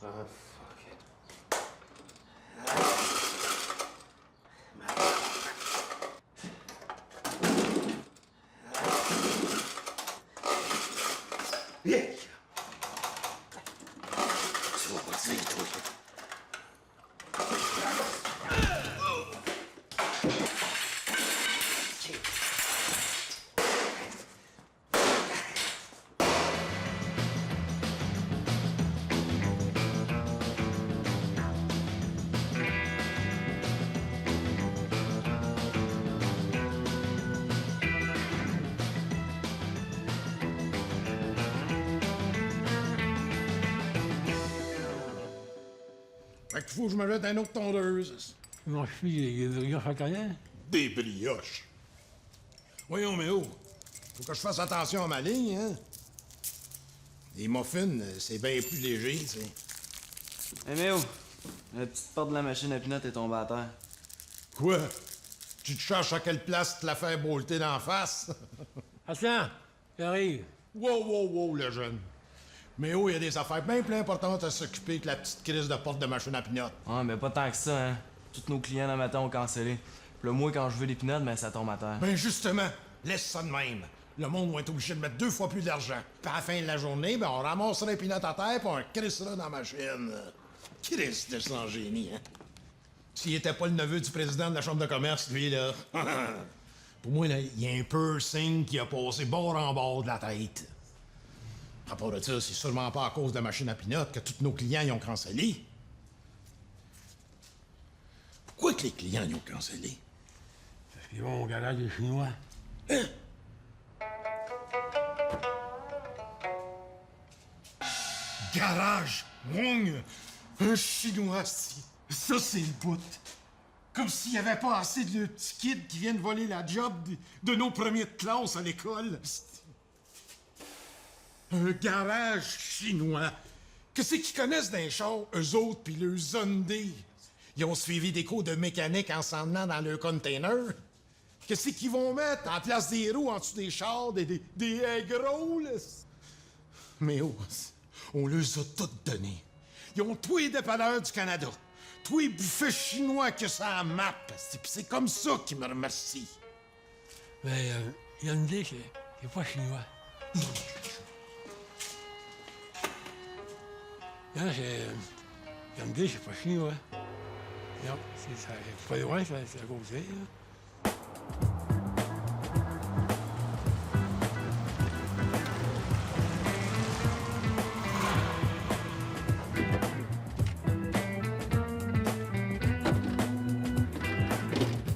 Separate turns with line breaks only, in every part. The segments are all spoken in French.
Ah, fuck it. Viens! Tu vas partir, toi.
Fait qu'il faut que je me mette un autre tondeuse.
Mon fils, il y a des brioches en carrière.
Des brioches. Voyons, mais oh, faut que je fasse attention à ma ligne, hein? Les muffins, c'est bien plus léger, tu sais.
Hé, Méo, la petite porte de la machine à pinot est tombée à terre.
Quoi? Tu te cherches à quelle place te la faire bolter d'en face?
Attends, j'arrive.
Wow, le jeune. Mais oh, il y a des affaires bien plus importantes à s'occuper que la petite crise de porte de machine à pinot.
Ah, mais pas tant que ça, hein. Tous nos clients dans le matin ont cancellé. Puis là, moi, quand je veux des pinottes, ben ça tombe à terre.
Ben justement, laisse ça de même. Le monde va être obligé de mettre 2 fois plus d'argent. Puis à la fin de la journée, ben on ramassera les pinottes à terre puis on crissera dans la machine. Chris de sans génie, hein? S'il était pas le neveu du président de la Chambre de commerce, lui, là. Pour moi, là, il y a un piercing qui a passé bord en bord de la tête. À part de ça, c'est sûrement pas à cause de la machine à pinottes que tous nos clients y ont cancellé. Pourquoi que les clients y ont cancellé?
Parce qu'ils vont au garage des Chinois.
Garage, Wong, un Chinois, ça c'est le bout. Comme s'il n'y avait pas assez de petits kids qui viennent voler la job de nos premiers de classe à l'école. Un garage chinois. Qu'est-ce qu'ils connaissent d'un char, eux autres, puis le Hyundai? Ils ont suivi des cours de mécanique en s'en venant dans leur container. Qu'est-ce qu'ils vont mettre en place des roues en dessous des chars, des gros, là? Mais oh, on leur a toutes donné. Ils ont tous les dépanneurs du Canada. Tous les buffets chinois que ça a map. Puis c'est comme ça qu'ils me remercient.
Mais Hyundai, c'est pas chinois. Non, c'est... Hyundai, c'est pas chinois. Non, c'est pas loin, c'est à côté, là.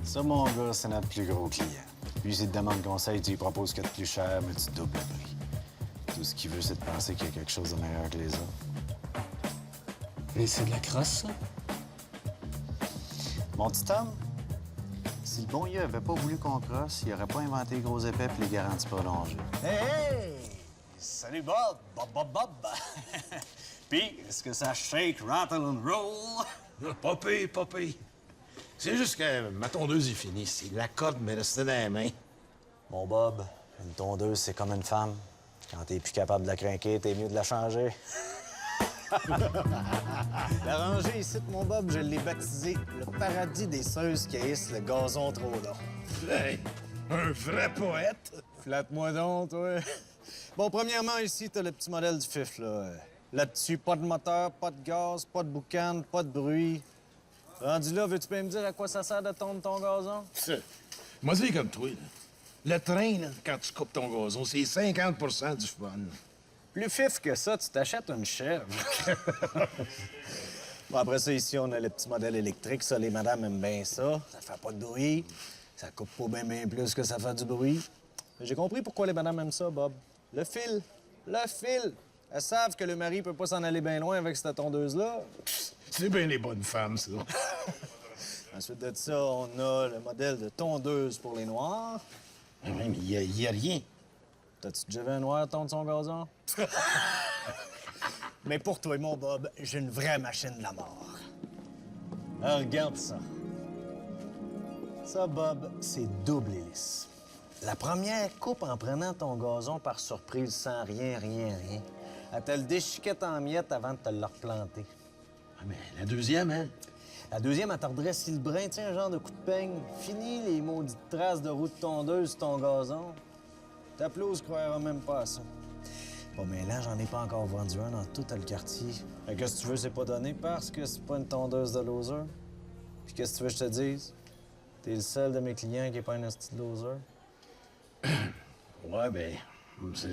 Ça, mon gars, c'est notre plus gros client. Lui, s'il te demande conseil, tu lui proposes qu'il y a de plus cher, mais tu doubles le prix. Tout ce qu'il veut, c'est de penser qu'il y a quelque chose de meilleur que les autres.
Mais c'est de la crosse, ça?
Mon petit Tom, si le bon Dieu avait pas voulu qu'on crosse, il aurait pas inventé les gros épais et les garanties prolongées.
Hey! Salut Bob! Bob! Puis, est-ce que ça shake, rattle and roll?
Pas pire. C'est juste que ma tondeuse est finie. C'est la corde m'est restée dans les mains.
Mon Bob, une tondeuse, c'est comme une femme. Quand t'es plus capable de la craquer, t'es mieux de la changer. La rangée ici, mon Bob, je l'ai baptisé le paradis des seuses qui haïssent le gazon trop long.
Hey, un vrai poète.
Flatte-moi donc, toi. Bon, premièrement, ici, t'as le petit modèle du FIF, là. Là-dessus, pas de moteur, pas de gaz, pas de boucan, pas de bruit. Rendu là, veux-tu bien me dire à quoi ça sert de tondre ton gazon?
Ça, moi, c'est comme toi, là. Le train, là, quand tu coupes ton gazon, c'est 50 du fun.
Plus fif que ça, tu t'achètes une chèvre. Bon, après ça, ici, on a le petit modèle électrique. Ça, les madames aiment bien ça. Ça fait pas de bruit. Ça coupe pas bien plus que ça fait du bruit. J'ai compris pourquoi les madames aiment ça, Bob. Le fil. Le fil. Elles savent que le mari peut pas s'en aller bien loin avec cette tondeuse-là.
C'est bien les bonnes femmes, ça.
Ensuite de ça, on a le modèle de tondeuse pour les noirs.
Mais il y a rien.
T'as-tu déjà vu un noir tondre son gazon? Mais pour toi, mon Bob, j'ai une vraie machine de la mort. Alors, regarde ça. Ça, Bob, c'est double hélice. La première coupe en prenant ton gazon par surprise sans rien. Elle te le déchiquette en miettes avant de te le replanter.
Ah, mais la deuxième, hein?
La deuxième, elle te redresse le brin, tu sais, un genre de coup de peigne. Fini les maudites traces de roue de tondeuse sur ton gazon. T'applauses, croiras même pas à ça. Bon, mais là, j'en ai pas encore vendu un dans tout le quartier. Fait que si tu veux, c'est pas donné parce que c'est pas une tondeuse de loser. Puis qu'est-ce que tu veux que je te dise? T'es le seul de mes clients qui est pas un hostie de loser.
Ouais, ben,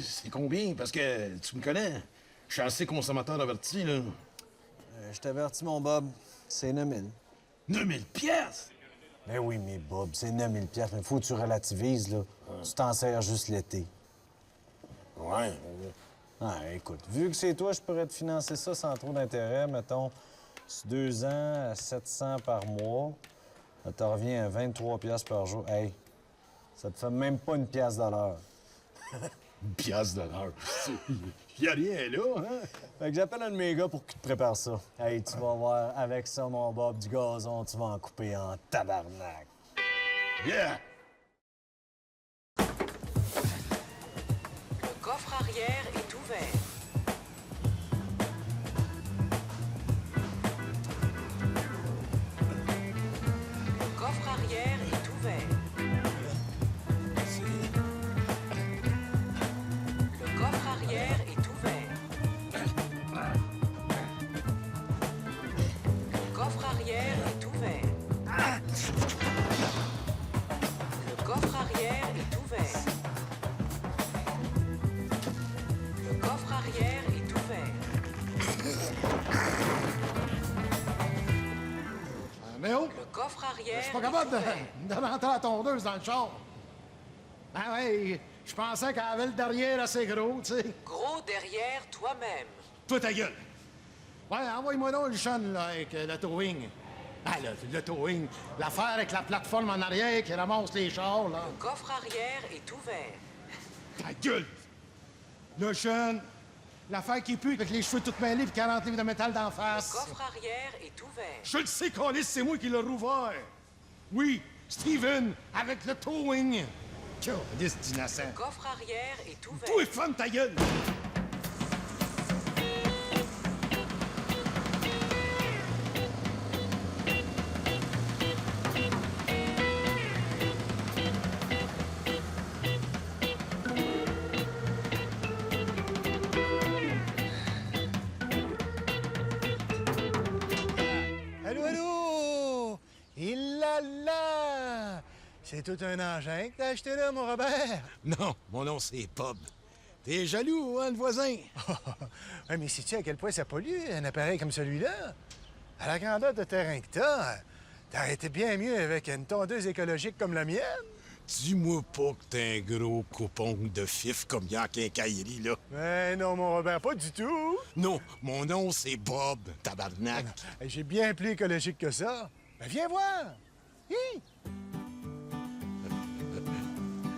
c'est combien? Parce que tu me connais. Je suis assez consommateur averti, là.
Je t'avertis, mon Bob, c'est 9000.
9000 pièces!
Ben oui, mais Bob, c'est 9000 pièces, mais faut que tu relativises, là. Tu t'en sers juste l'été.
Ouais.
Ah, écoute, vu que c'est toi, je pourrais te financer ça sans trop d'intérêt, mettons, sur 2 ans à 700 par mois. Ça te revient à 23 piastres par jour. Hey, ça te fait même pas une pièce de l'heure.
Une pièce de l'heure. Y a rien là, hein?
Fait que j'appelle un de mes gars pour qu'il te prépare ça. Hey, tu vas voir, avec ça, mon Bob, du gazon, tu vas en couper en tabarnak.
Yeah!
Le coffre arrière est ouvert. Le coffre arrière est ouvert. Le coffre arrière est ouvert. Le coffre arrière est ouvert. Le coffre arrière est ouvert. Le coffre arrière est ouvert.
Mais oh!
Le coffre arrière
Je suis pas
est
capable
ouvert.
de rentrer la tondeuse dans le char. Ben oui, je pensais qu'elle avait le derrière assez gros, tu sais.
Gros derrière toi-même.
Toi, ta gueule. Ouais, envoie-moi donc le chien, là, avec le towing. Ah, le towing. L'affaire avec la plateforme en arrière qui ramasse les chars, là.
Le coffre arrière est ouvert.
Ta gueule! Le chien. L'affaire qui pue avec les cheveux tout mêlés et 40 livres de métal d'en
Le
face.
coffre arrière est ouvert.
Je le sais, Calis, c'est moi qui l'ai rouvert. Oui, Steven, avec le towing. Calis d'innocent.
Le coffre arrière est ouvert.
Toi, femme, ta gueule!
Allô, allô! Il là là! C'est tout un engin que t'as acheté là, mon Robert?
Non, mon nom, c'est Bob. T'es jaloux, hein, le voisin?
Ouais, mais sais-tu à quel point ça pollue, un appareil comme celui-là? À la grandeur de terrain que t'aurais été bien mieux avec une tondeuse écologique comme la mienne.
Dis-moi pas que t'es un gros coupon de fif comme il y a en quincaillerie, là.
Ben non, mon Robert, pas du tout.
Non, mon nom, c'est Bob, tabarnak.
Hey, j'ai bien plus écologique que ça. Ben viens voir! Hi!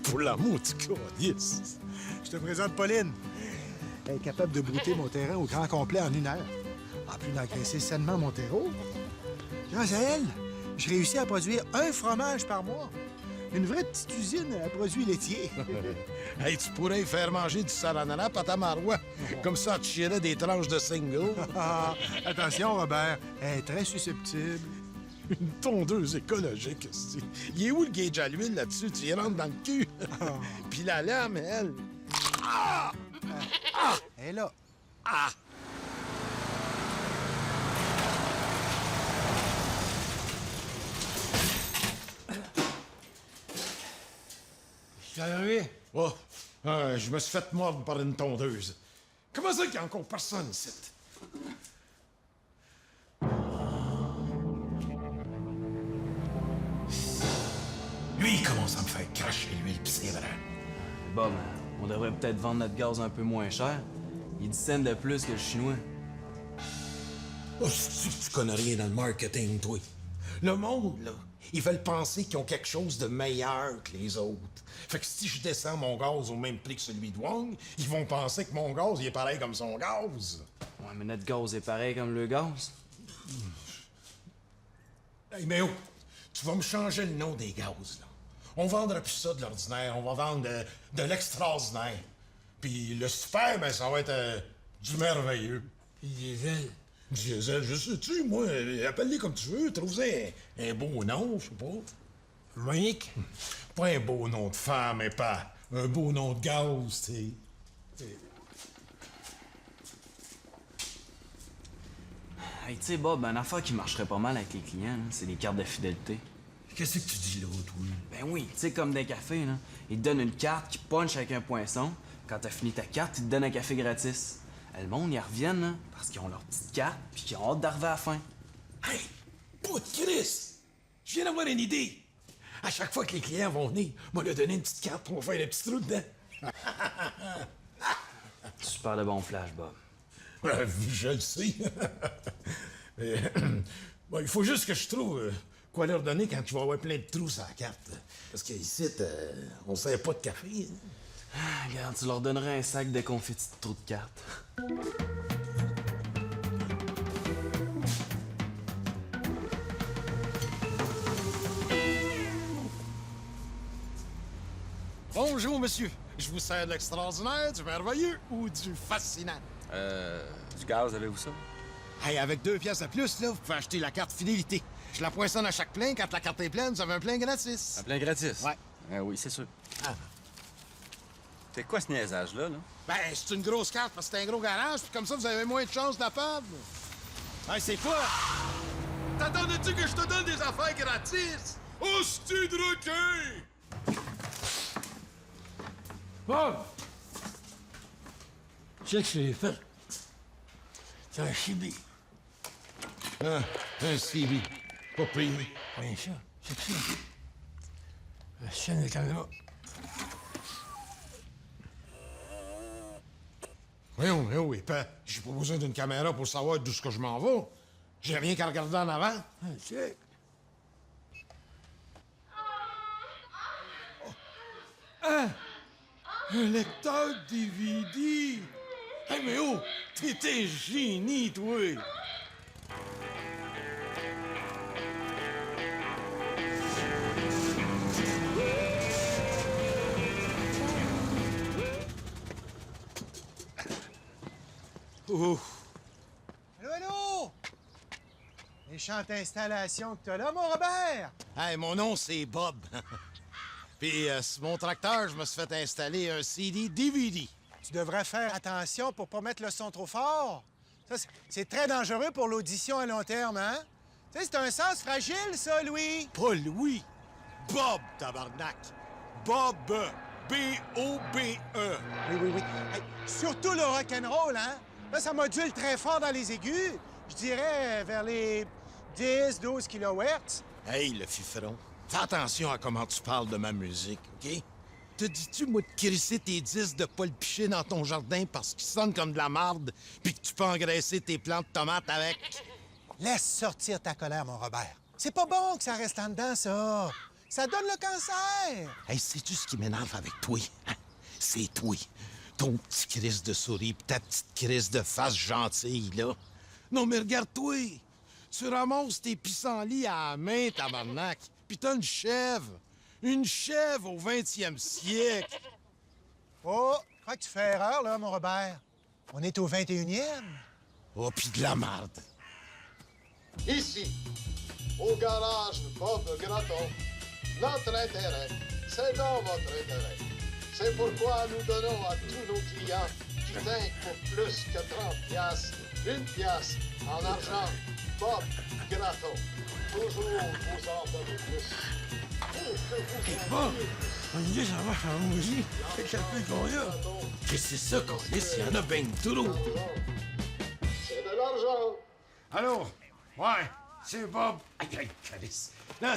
Pour l'amour du calice.
Je te présente Pauline. Elle est capable de brouter mon terrain au grand complet en 1 heure. En plus d'engraisser sainement mon terreau. Grâce à elle, je réussis à produire 1 fromage par mois. Une vraie petite usine à produits laitiers.
Hey, tu pourrais y faire manger du saranara à ta marois. Comme ça, tu chierais des tranches de single.
Ah, attention, Robert, elle est très susceptible.
Une tondeuse écologique, aussi. Il est où le gauge à l'huile là-dessus? Tu y rentres dans le cul. Puis la lame, elle.
Elle est là.
Je suis arrivé.
Oh, je me suis fait mordre par une tondeuse. Comment ça qu'il y a encore personne ici? Lui, il commence à me faire cracher l'huile, pis c'est vrai.
Bob, on devrait peut-être vendre notre gaz un peu moins cher. Il 10 cents de plus que le chinois.
Oh, tu connais rien dans le marketing, toi. Le monde, là, ils veulent penser qu'ils ont quelque chose de meilleur que les autres. Fait que si je descends mon gaz au même prix que celui de Wong, ils vont penser que mon gaz, il est pareil comme son gaz.
Ouais, mais notre gaz est pareil comme le gaz.
Hey, mais oh, tu vas me changer le nom des gaz, là. On vendra plus ça de l'ordinaire, on va vendre de l'extraordinaire. Puis le super, ben ça va être Du merveilleux.
Puis diesel.
Diesel, je sais-tu, moi, appelle-les comme tu veux, trouve-en un beau nom, je sais pas.
Monique.
Pas un beau nom de femme, mais pas un beau nom de gaz, tu sais.
Hey, tu sais, Bob, une affaire qui marcherait pas mal avec les clients, là, c'est les cartes de fidélité.
Qu'est-ce que tu dis là, toi?
Ben oui, tu sais, comme des cafés, là. Ils te donnent une carte qui punch avec un poinçon. Quand t'as fini ta carte, ils te donnent un café gratis. Le monde, ils reviennent, là, parce qu'ils ont leur petite carte, puis qu'ils ont hâte d'arriver à la fin.
Hey, pas de Chris! Je viens d'avoir une idée. À chaque fois que les clients vont venir, moi leur donner une petite carte pour faire le petit trou dedans.
Super de bon flash, Bob.
Je le sais. Mais, bon, il faut juste que je trouve quoi leur donner quand tu vas avoir plein de trous sur la carte. Parce qu'ici, on sert pas de café.
Regarde, tu leur donnerais un sac de confettis de trous de cartes.
Bonjour, monsieur. Je vous sers de l'extraordinaire, du merveilleux ou du fascinant?
Du gaz, avez-vous ça?
Hey, avec 2 pièces de plus, là, vous pouvez acheter la carte fidélité. Je la poinçonne à chaque plein. Quand la carte est pleine, vous avez un plein gratis.
Un plein gratis?
Ouais.
Oui, c'est sûr.
Ah.
C'est quoi ce niaisage-là, là?
Ben, c'est une grosse carte parce que c'est un gros garage, puis comme ça, vous avez moins de chances de la perdre. Hey, c'est quoi? T'attendais-tu que je te donne des affaires gratis? Hostie de requin!
Bob! Check ce que j'ai fait. C'est un chibi.
Un CB. Pas payé.
Rien ça. C'est ça. La chaîne de caméra.
Voyons, oui, j'ai pas besoin d'une caméra pour savoir d'où ce que je m'en vais. J'ai rien qu'à regarder en avant.
Ah, check.
Un lecteur DVD! Hey, mais oh! T'es un génie, toi! Oh!
Allô, allô? Méchante installation que t'as là, mon Robert!
Hey, mon nom, c'est Bob. Puis, sur mon tracteur, je me suis fait installer un CD-DVD.
Tu devrais faire attention pour pas mettre le son trop fort. Ça, c'est très dangereux pour l'audition à long terme, hein? Tu sais, c'est un sens fragile, ça, Louis.
Pas Louis. Bob, tabarnak. Bob. B-O-B-E.
Oui. Hey, surtout le rock'n'roll, hein? Là, ça module très fort dans les aigus. Je dirais vers les 10-12 kHz.
Hey, le fiferon. Fais attention à comment tu parles de ma musique, OK? Te dis-tu, moi, de crisser tes disques de Paul Piché dans ton jardin parce qu'ils sonnent comme de la marde, puis que tu peux engraisser tes plants de tomates avec?
Laisse sortir ta colère, mon Robert. C'est pas bon que ça reste en dedans, ça. Ça donne le cancer.
Hey, sais-tu ce qui m'énerve avec toi? Hein? C'est toi. Ton petit crise de souris pis ta petite crise de face gentille, là. Non, mais regarde-toi. Tu ramasses tes pissenlits à la main, tabarnak. Pis t'as une chèvre. Une chèvre au 20e siècle.
Oh, je crois que tu fais erreur, là, mon Robert. On est au 21e.
Oh, pis de la marde.
Ici, au garage Bob Gratton, notre intérêt, c'est dans votre intérêt. C'est pourquoi nous donnons à tous nos clients qui tinquent pour plus que 30 piastres, 1 piastre en argent Bob Gratton. Toujours vous en donner plus.
Bob! On dit ça marche en musique. C'est que ça fait qu'on y a.
Qu'est-ce que c'est ça, Colis? Il y en a ben trop.
C'est de l'argent.
Allô? Ouais, c'est Bob. Aïe, calice. Non,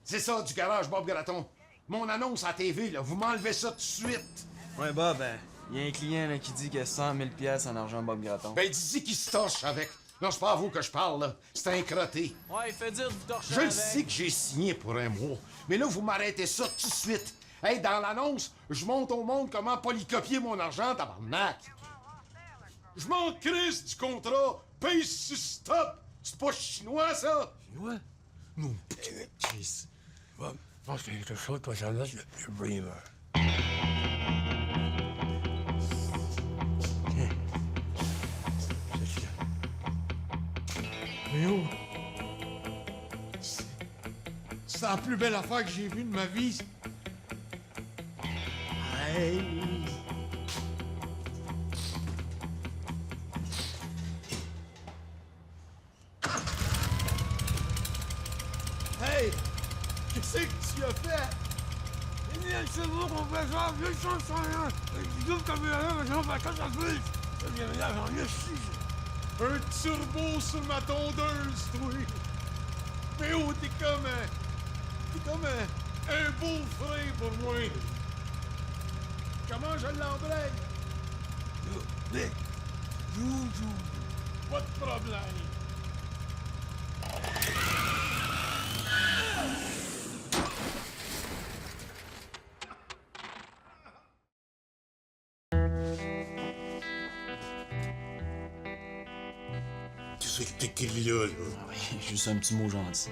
c'est ça, du garage Bob Gratton. Mon annonce à la TV, là, vous m'enlevez ça tout de suite.
Ouais, Bob, il y a un client là, qui dit qu'il y a 100 000 piastres en argent Bob Gratton.
Ben, dis-y qu'il se torche avec. Non, c'est pas à vous que je parle, là. C'est un crotté.
Ouais, il fait dire de vous torcher
Je le
avec.
sais que j'ai signé pour un mois, mais là, vous m'arrêtez ça tout de suite. Hey, dans l'annonce, je montre au monde comment polycopier mon argent, tabarnak. Je m'en crisse du contrat. Paye sur stop. C'est pas chinois, ça.
Chinois?
Non, Chris.
Bob, je pense que quelque chose, toi, ça laisse le Bremer.
Mais oh! C'est la plus belle affaire que j'ai vue de ma vie. Hey! Hey! Qu'est-ce que tu as fait?
C'est bon qu'on fait ça, je change rien. Je dis comme il y a mais j'en fais quand ça bouge.
Un turbo sur ma tondeuse, toi! Mais oh, t'es comme un beau frère pour moi! Comment je l'embraye?
Mais, joujou.
Pas de problème!
Tu sais que t'es qui là?
Oui, juste un petit mot gentil.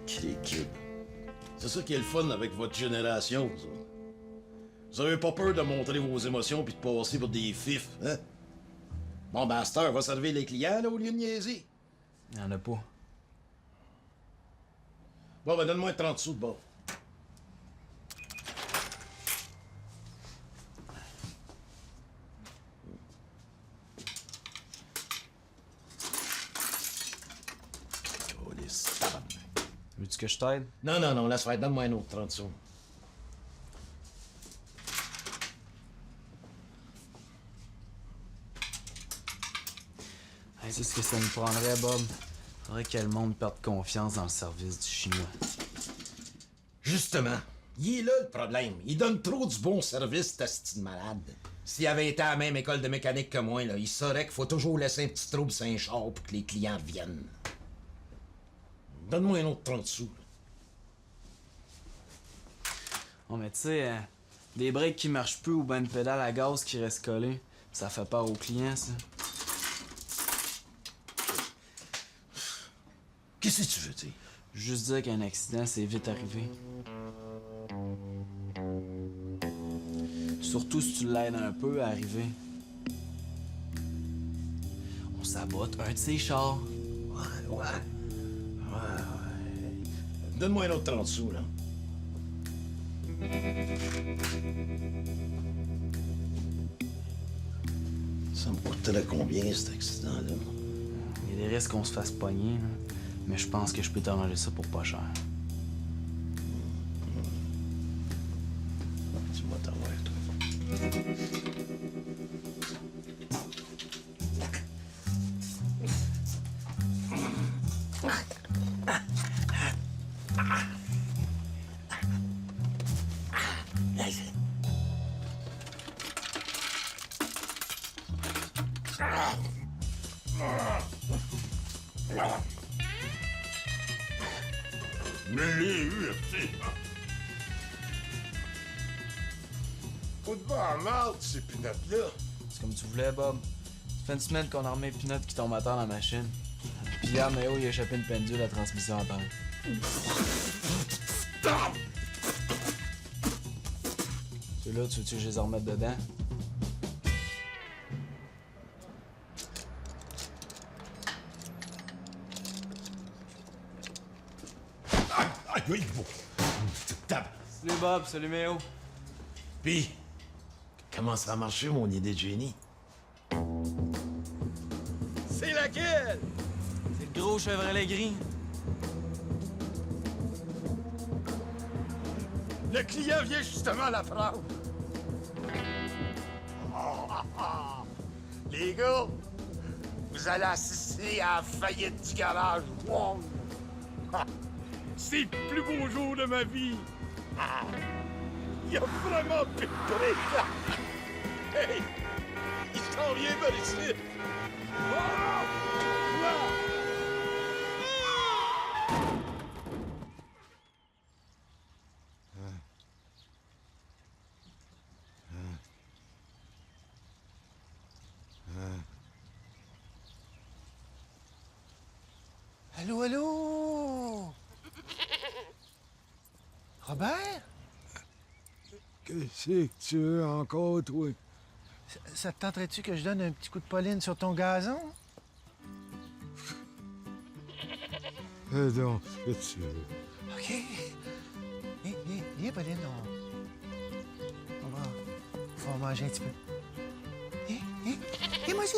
Qui est kid? C'est ça qui est le fun avec votre génération, ça. Vous avez pas peur de montrer vos émotions puis de passer pour des fifs, hein? Bon, ben, à cette heure, va servir les clients, là, au lieu de niaiser.
Y'en a pas.
Bon, ben, donne-moi 30 sous de bord.
Veux-tu que je t'aide?
Non, laisse faire. Donne-moi un autre 30 sous.
Hey, c'est ce que ça me prendrait, Bob. Faudrait que le monde perde confiance dans le service du Chinois.
Justement, il est là le problème. Il donne trop du bon service, ta style malade. S'il avait été à la même école de mécanique que moi, là, il saurait qu'il faut toujours laisser un petit trouble sur un char pour que les clients viennent. Donne-moi un autre 30 sous. Là.
Oh, mais tu sais, des breaks qui marchent plus ou ben une pédale à gaz qui reste collée, ça fait peur aux clients, ça.
Qu'est-ce que tu veux dire?
Juste dire qu'un accident, c'est vite arrivé. Surtout si tu l'aides un peu à arriver. On sabote un de ses chars.
Ouais. Donne-moi un autre 30 sous, là. Ça me coûterait combien, cet accident-là?
Il y a des risques qu'on se fasse pogner, là. Mais je pense que je peux t'arranger ça pour pas cher.
Tu vas t'avoir, toi.
Je l'ai eu, petit. Faut de bas en marde, ces pinottes-là.
C'est comme tu voulais, Bob. Ça fait une semaine qu'on a remis Pinot qui tombe à terre dans la machine. Puis hier, Méo, il a échappé une pendule à transmission en terre. Ceux-là, tu veux-tu que je les remette dedans?
Aïe, bon.
Salut, Bob. Salut, Méo.
Puis, comment ça a marché, mon idée de génie?
C'est laquelle?
C'est le gros Chevrolet gris.
Le client vient justement la prendre. Les gars, vous allez assister à la faillite du garage. Wow. C'est le plus beau jour de ma vie. Il a vraiment plus de prix. Hey, il s'en vient par ici.
Allô, allô? Robert?
Qu'est-ce que tu veux encore, toi?
Ça te tenterait-tu que je donne un petit coup de Pauline sur ton gazon?
Non, là-dessus.
OK. Viens, Pauline, on va manger un petit peu. Viens, moi aussi.